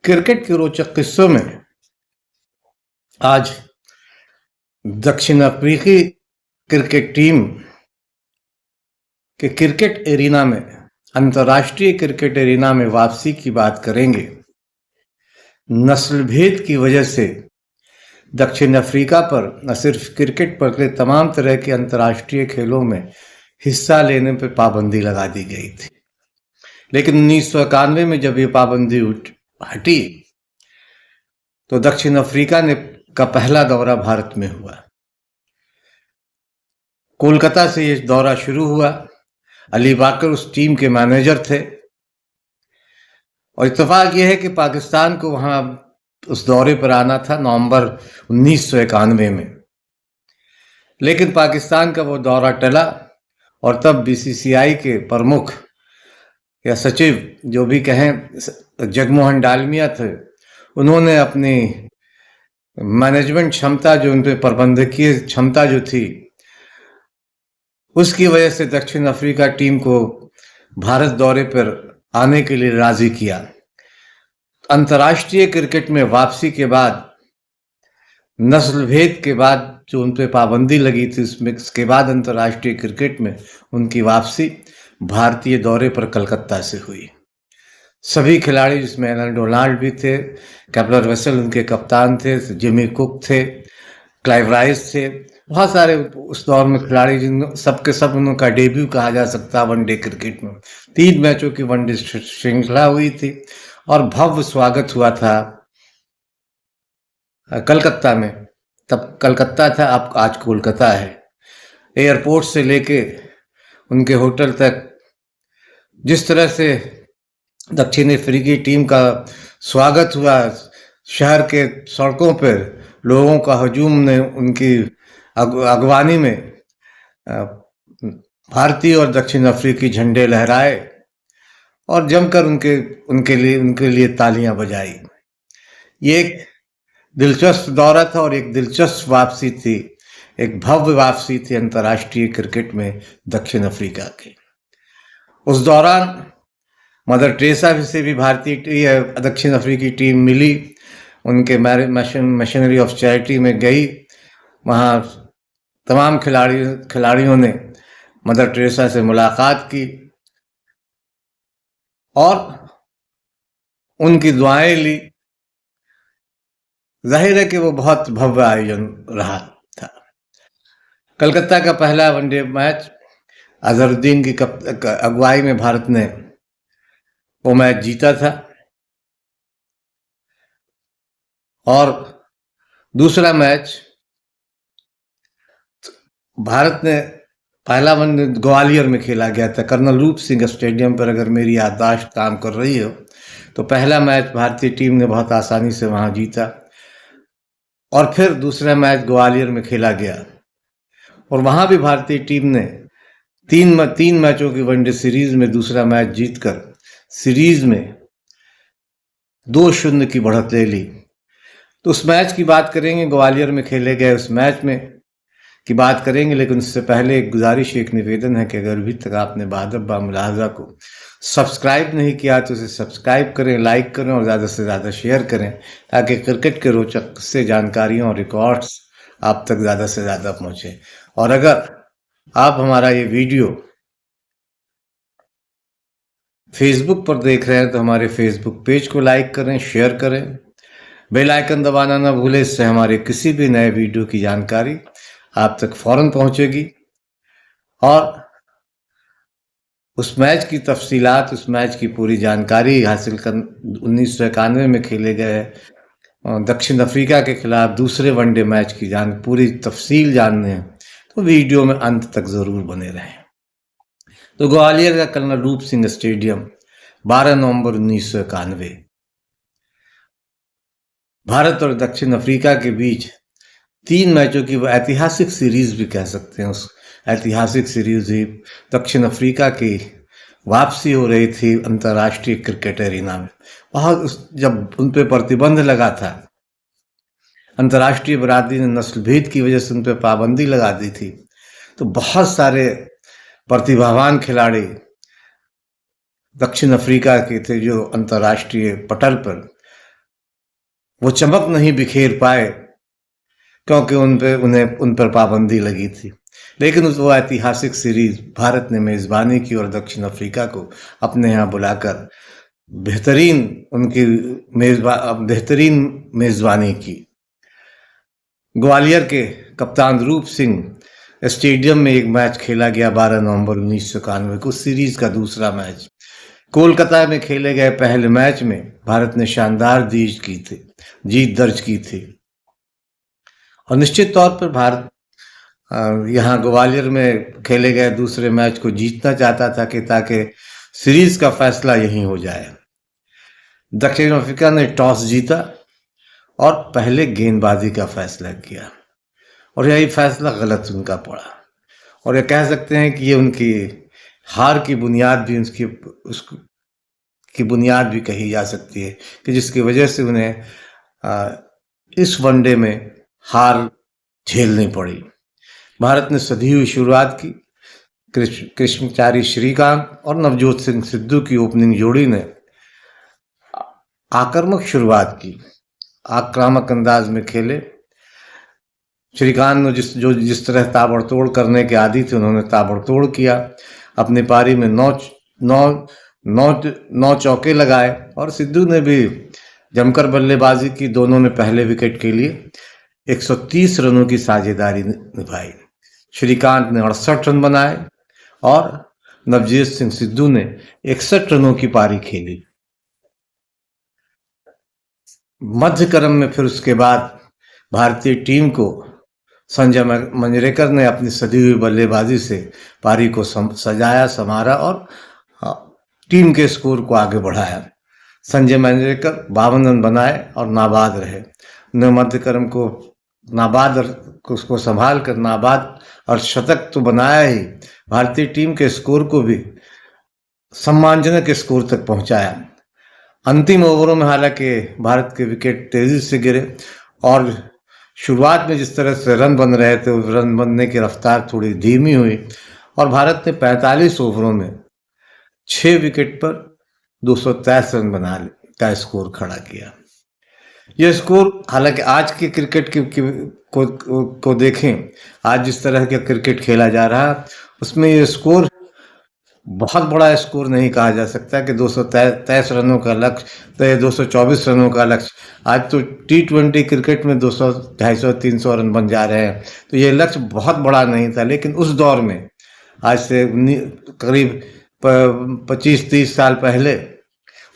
Cricket के रोचक किस्सों में आज दक्षिण अफ्रीकी क्रिकेट टीम के क्रिकेट एरिना में अंतर्राष्ट्रीय क्रिकेट एरिना में वापसी की बात करेंगे। नस्ल भेद की वजह से दक्षिण अफ्रीका पर न सिर्फ क्रिकेट बल्कि तमाम तरह के अंतर्राष्ट्रीय खेलों में हिस्सा लेने पर पाबंदी लगा दी गई थी। लेकिन 1991 में जब ये पाबंदी हटी तो दक्षिण अफ्रीका का पहला दौरा भारत में हुआ। कोलकाता से ये दौरा शुरू हुआ। अली बाकर उस टीम के मैनेजर थे और इत्तेफाक ये है कि पाकिस्तान को वहां उस दौरे पर आना था नवंबर 1991 में, लेकिन पाकिस्तान का वो दौरा टला और तब बीसीसीआई के प्रमुख या सचिव जो भी कहें जगमोहन डालमिया थे, उन्होंने अपनी मैनेजमेंट क्षमता जो उन पर प्रबंधकीय क्षमता जो थी उसकी वजह से दक्षिण अफ्रीका टीम को भारत दौरे पर आने के लिए राजी किया। अंतर्राष्ट्रीय क्रिकेट में वापसी के बाद नस्ल भेद के बाद जो उन पर पाबंदी लगी थी उसके बाद अंतर्राष्ट्रीय क्रिकेट में उनकी वापसी भारतीय दौरे पर कलकत्ता से हुई। सभी खिलाड़ी जिसमें एलन डोनाल्ड भी थे, कैप्लर वेसल उनके कप्तान थे, जिमी कुक थे, क्लाइव राइस थे, बहुत सारे उस दौर में खिलाड़ी जिन सबके सब उनका डेब्यू कहा जा सकता वनडे क्रिकेट में। 3 मैचों की वनडे श्रृंखला हुई थी और भव्य स्वागत हुआ था कलकत्ता में। तब कलकत्ता था, अब आज कोलकाता है। एयरपोर्ट से लेके उनके होटल तक जिस तरह से दक्षिण अफ्रीकी टीम का स्वागत हुआ, शहर के सड़कों पर लोगों का हजूम ने उनकी अगवानी में भारतीय और दक्षिण अफ्रीकी झंडे लहराए और जमकर उनके लिए तालियां बजाई। ये एक दिलचस्प दौरा था और एक दिलचस्प वापसी थी, एक भव्य वापसी थी अंतर्राष्ट्रीय क्रिकेट में दक्षिण अफ्रीका की। उस दौरान मदर टेरेसा से भी भारतीय दक्षिण अफ्रीकी टीम मिली, उनके मिशनरी ऑफ चैरिटी में गई। वहाँ तमाम खिलाड़ियों ने मदर टेरेसा से मुलाकात की और उनकी दुआएं ली। जाहिर है कि वो बहुत भव्य आयोजन रहा था। कलकत्ता का पहला वनडे मैच अजहरुद्दीन की अगुवाई में भारत ने वो मैच जीता था और दूसरा मैच भारत ने पहला वनडे ग्वालियर में खेला गया था, कर्नल रूप सिंह स्टेडियम पर। अगर मेरी याददाश्त काम कर रही हो तो पहला मैच भारतीय टीम ने बहुत आसानी से वहां जीता और फिर दूसरा मैच ग्वालियर में खेला गया और वहां भी भारतीय टीम ने तीन मैचों की वनडे सीरीज में दूसरा मैच जीतकर सीरीज में 2-0 की बढ़त ले ली। तो उस मैच की बात करेंगे, ग्वालियर में खेले गए उस मैच में की बात करेंगे, लेकिन उससे पहले एक गुजारिश, एक निवेदन है कि अगर अभी तक आपने बहादुर बा मुलाहजा को सब्सक्राइब नहीं किया तो उसे सब्सक्राइब करें, लाइक करें और ज़्यादा से ज़्यादा शेयर करें ताकि क्रिकेट के रोचक से जानकारियों और रिकॉर्ड्स आप तक ज़्यादा से ज़्यादा पहुँचे। और अगर आप हमारा ये वीडियो फेसबुक पर देख रहे हैं तो हमारे फेसबुक पेज को लाइक करें, शेयर करें, बेल आइकन दबाना ना भूलें। इससे हमारे किसी भी नए वीडियो की जानकारी आप तक फौरन पहुंचेगी और उस मैच की तफसीलात, उस मैच की पूरी जानकारी हासिल कर 1991 में खेले गए दक्षिण अफ्रीका के खिलाफ दूसरे वनडे मैच की पूरी तफसील जानने हैं तो वीडियो में अंत तक जरूर बने रहें। तो ग्वालियर का कर्नल रूप सिंह स्टेडियम 12 नवंबर 1991 भारत और दक्षिण अफ्रीका के बीच 3 मैचों की ऐतिहासिक सीरीज भी कह सकते हैं। उस ऐतिहासिक सीरीज ही दक्षिण अफ्रीका की वापसी हो रही थी अंतर्राष्ट्रीय क्रिकेट एरिना में। बहुत जब उन पे प्रतिबंध लगा था, अंतर्राष्ट्रीय बरादरी ने नस्ल भेद की वजह से उन पे पाबंदी लगा दी थी, तो बहुत सारे प्रतिभावान खिलाड़ी दक्षिण अफ्रीका के थे जो अंतर्राष्ट्रीय पटल पर वो चमक नहीं बिखेर पाए क्योंकि उन पर पाबंदी लगी थी। लेकिन वो ऐतिहासिक सीरीज भारत ने मेजबानी की और दक्षिण अफ्रीका को अपने यहाँ बुलाकर बेहतरीन बेहतरीन मेजबानी की। ग्वालियर के कप्तान रूप सिंह स्टेडियम में एक मैच खेला गया 12 नवंबर 1991 को, सीरीज का दूसरा मैच। कोलकाता में खेले गए पहले मैच में भारत ने शानदार जीत दर्ज की थी और निश्चित तौर पर भारत यहाँ ग्वालियर में खेले गए दूसरे मैच को जीतना चाहता था कि ताकि सीरीज का फैसला यहीं हो जाए। दक्षिण अफ्रीका ने टॉस जीता और पहले गेंदबाजी का फैसला किया और यही फैसला गलत उनका पड़ा और ये कह सकते हैं कि ये उनकी हार की बुनियाद भी उसकी बुनियाद भी कही जा सकती है कि जिसकी वजह से उन्हें इस वनडे में हार झेलनी पड़ी। भारत ने सधी हुई शुरुआत की। कृष्णचारी श्रीकांत और नवजोत सिंह सिद्धू की ओपनिंग जोड़ी ने आक्रामक शुरुआत की, आक्रामक अंदाज में खेले। श्रीकांत ने जिस तरह ताबड़तोड़ करने के आदी थे उन्होंने ताबड़तोड़ किया। अपनी पारी में नौ चौके लगाए और सिद्धू ने भी जमकर बल्लेबाजी की। दोनों ने पहले विकेट के लिए 130 रनों की साझेदारी निभाई। श्रीकांत ने 68 रन बनाए और नवजीत सिंह सिद्धू ने 61 रनों की पारी खेली। मध्य क्रम में फिर उसके बाद भारतीय टीम को संजय मंजरेकर ने अपनी सदी हुई बल्लेबाजी से पारी को सजाया, संवारा और टीम के स्कोर को आगे बढ़ाया। संजय मंजरेकर 52 रन बनाए और नाबाद रहे। उन्होंने मध्य क्रम को उसको संभाल कर नाबाद और शतक तो बनाया ही, भारतीय टीम के स्कोर को भी सम्मानजनक स्कोर तक पहुंचाया। अंतिम ओवरों में हालांकि भारत के विकेट तेजी से गिरे और शुरुआत में जिस तरह से रन बन रहे थे उस रन बनने की रफ्तार थोड़ी धीमी हुई और भारत ने 45 ओवरों में 6 विकेट पर 223 रन का स्कोर खड़ा किया। यह स्कोर हालांकि आज के क्रिकेट को देखें, आज जिस तरह का क्रिकेट खेला जा रहा है उसमें ये स्कोर बहुत बड़ा स्कोर नहीं कहा जा सकता कि 223 रनों का लक्ष्य तो ये 224 रनों का लक्ष्य। आज तो T20 क्रिकेट में 200, 250, 300 रन बन जा रहे हैं, तो ये लक्ष्य बहुत बड़ा नहीं था। लेकिन उस दौर में आज से करीब 25-30 साल पहले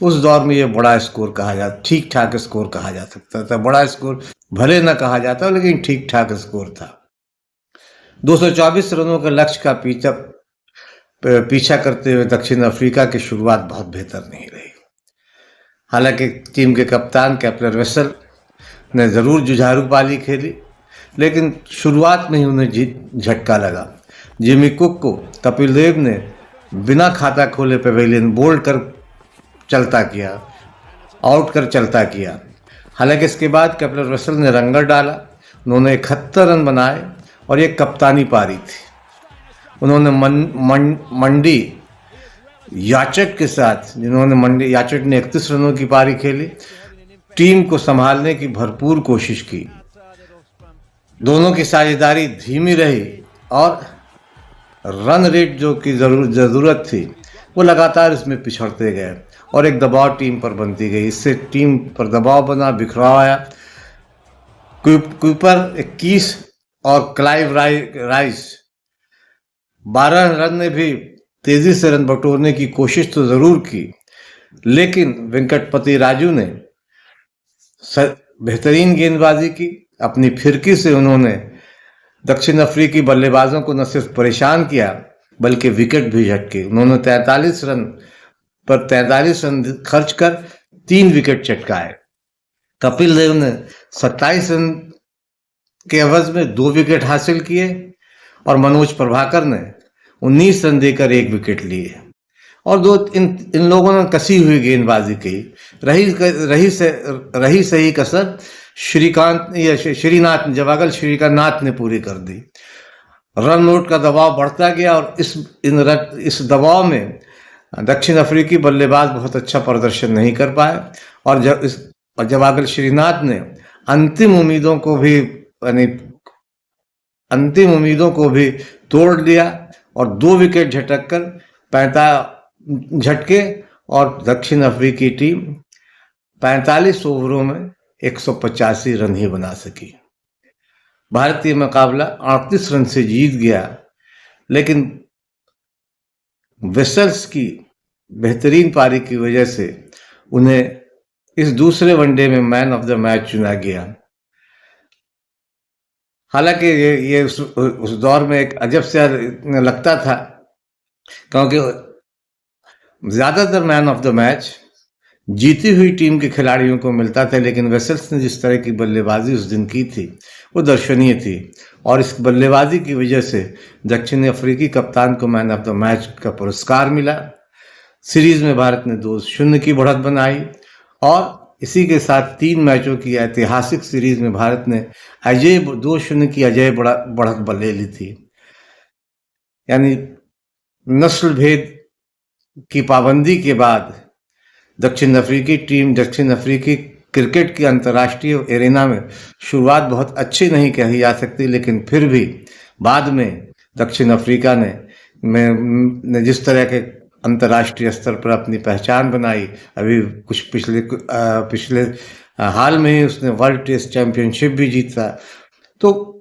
उस दौर में ये बड़ा स्कोर कहा जाता, ठीक ठाक स्कोर कहा जा सकता था। बड़ा स्कोर भले न कहा जाता लेकिन ठीक ठाक स्कोर था। 224 रनों के लक्ष्य का पीछा करते हुए दक्षिण अफ्रीका की शुरुआत बहुत बेहतर नहीं रही। हालांकि टीम के कप्तान कैप्टन रसेल ने ज़रूर जुझारू पारी खेली, लेकिन शुरुआत में ही उन्हें झटका लगा। जिमी कुक को कपिल देव ने बिना खाता खोले पवेलियन बोल्ड कर आउट कर चलता किया। हालांकि इसके बाद कैप्टन रसेल ने रंगर डाला। उन्होंने 71 रन बनाए और ये कप्तानी पारी थी। उन्होंने मंडी याचक के साथ, याचक ने 31 रनों की पारी खेली, टीम को संभालने की भरपूर कोशिश की। दोनों की साझेदारी धीमी रही और रन रेट जो की जरूरत थी वो लगातार इसमें पिछड़ते गए और एक दबाव टीम पर बनती गई। इससे टीम पर दबाव बना, बिखराव आया। कूपर 21 और क्लाइव राइस 12 रन ने भी तेजी से रन बटोरने की कोशिश तो जरूर की, लेकिन वेंकटपति राजू ने बेहतरीन गेंदबाजी की। अपनी फिरकी से उन्होंने दक्षिण अफ्रीकी बल्लेबाजों को न सिर्फ परेशान किया बल्कि विकेट भी झटके। उन्होंने 43 रन खर्च कर 3 विकेट चटकाए। कपिल देव ने 27 रन के एवज में 2 विकेट हासिल किए और मनोज प्रभाकर ने 19 रन देकर 1 विकेट लिए और इन लोगों ने कसी हुई गेंदबाजी की। रही सही कसर जवागल श्रीकांत ने पूरी कर दी। रन नोट का दबाव बढ़ता गया और इस दबाव में दक्षिण अफ्रीकी बल्लेबाज बहुत अच्छा प्रदर्शन नहीं कर पाए और जब और जब आकर श्रीनाथ ने अंतिम उम्मीदों को भी यानी अंतिम उम्मीदों को भी तोड़ दिया और 2 विकेट झटके और दक्षिण अफ्रीकी टीम 45 ओवरों में 185 रन ही बना सकी। भारतीय मुकाबला 38 रन से जीत गया, लेकिन वेसल्स की बेहतरीन पारी की वजह से उन्हें इस दूसरे वनडे में मैन ऑफ द मैच चुना गया। हालांकि ये उस दौर में एक अजब सा लगता था, क्योंकि ज्यादातर मैन ऑफ द मैच जीती हुई टीम के खिलाड़ियों को मिलता था, लेकिन वेसल्स ने जिस तरह की बल्लेबाजी उस दिन की थी वो दर्शनीय थी और इस बल्लेबाजी की वजह से दक्षिण अफ्रीकी कप्तान को मैन ऑफ द मैच का पुरस्कार मिला। सीरीज में भारत ने 2-0 की बढ़त बनाई और इसी के साथ 3 मैचों की ऐतिहासिक सीरीज में भारत ने 2-0 की अजय बढ़त ले ली थी। यानी नस्ल भेद की पाबंदी के बाद दक्षिण अफ्रीकी क्रिकेट की अंतर्राष्ट्रीय एरेना में शुरुआत बहुत अच्छी नहीं कही जा सकती, लेकिन फिर भी बाद में दक्षिण अफ्रीका ने जिस तरह के अंतर्राष्ट्रीय स्तर पर अपनी पहचान बनाई, अभी कुछ पिछले हाल में ही उसने वर्ल्ड टेस्ट चैंपियनशिप भी जीता, तो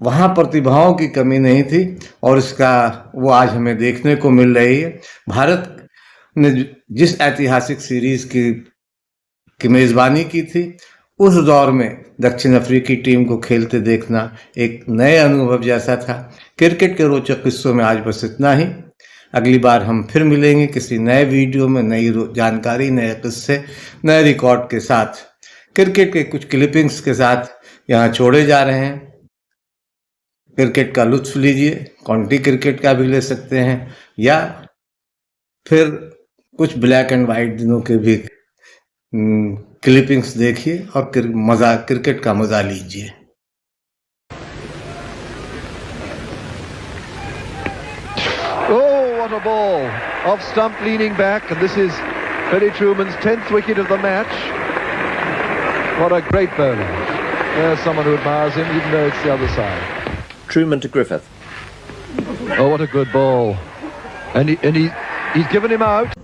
वहाँ प्रतिभाओं की कमी नहीं थी और इसका वो आज हमें देखने को मिल रही है। भारत ने जिस ऐतिहासिक सीरीज की मेजबानी की थी, उस दौर में दक्षिण अफ्रीकी टीम को खेलते देखना एक नए अनुभव जैसा था। क्रिकेट के रोचक किस्सों में आज बस इतना ही। अगली बार हम फिर मिलेंगे किसी नए वीडियो में, नई जानकारी, नए किस्से, नए रिकॉर्ड के साथ। क्रिकेट के कुछ क्लिपिंग्स के साथ यहाँ छोड़े जा रहे हैं। क्रिकेट का लुत्फ लीजिए, काउंटी क्रिकेट का भी ले सकते हैं या फिर कुछ ब्लैक एंड वाइट दिनों के भी क्लिपिंग्स देखिए और क्रिकेट का मजा लीजिए। What a ball! Off stump, leaning back, and this is Billy Truman's 10th wicket of the match. What a great bowler! There's someone who admires him, even though it's the other side. Truman to Griffith. Oh, what a good ball! And he's given him out.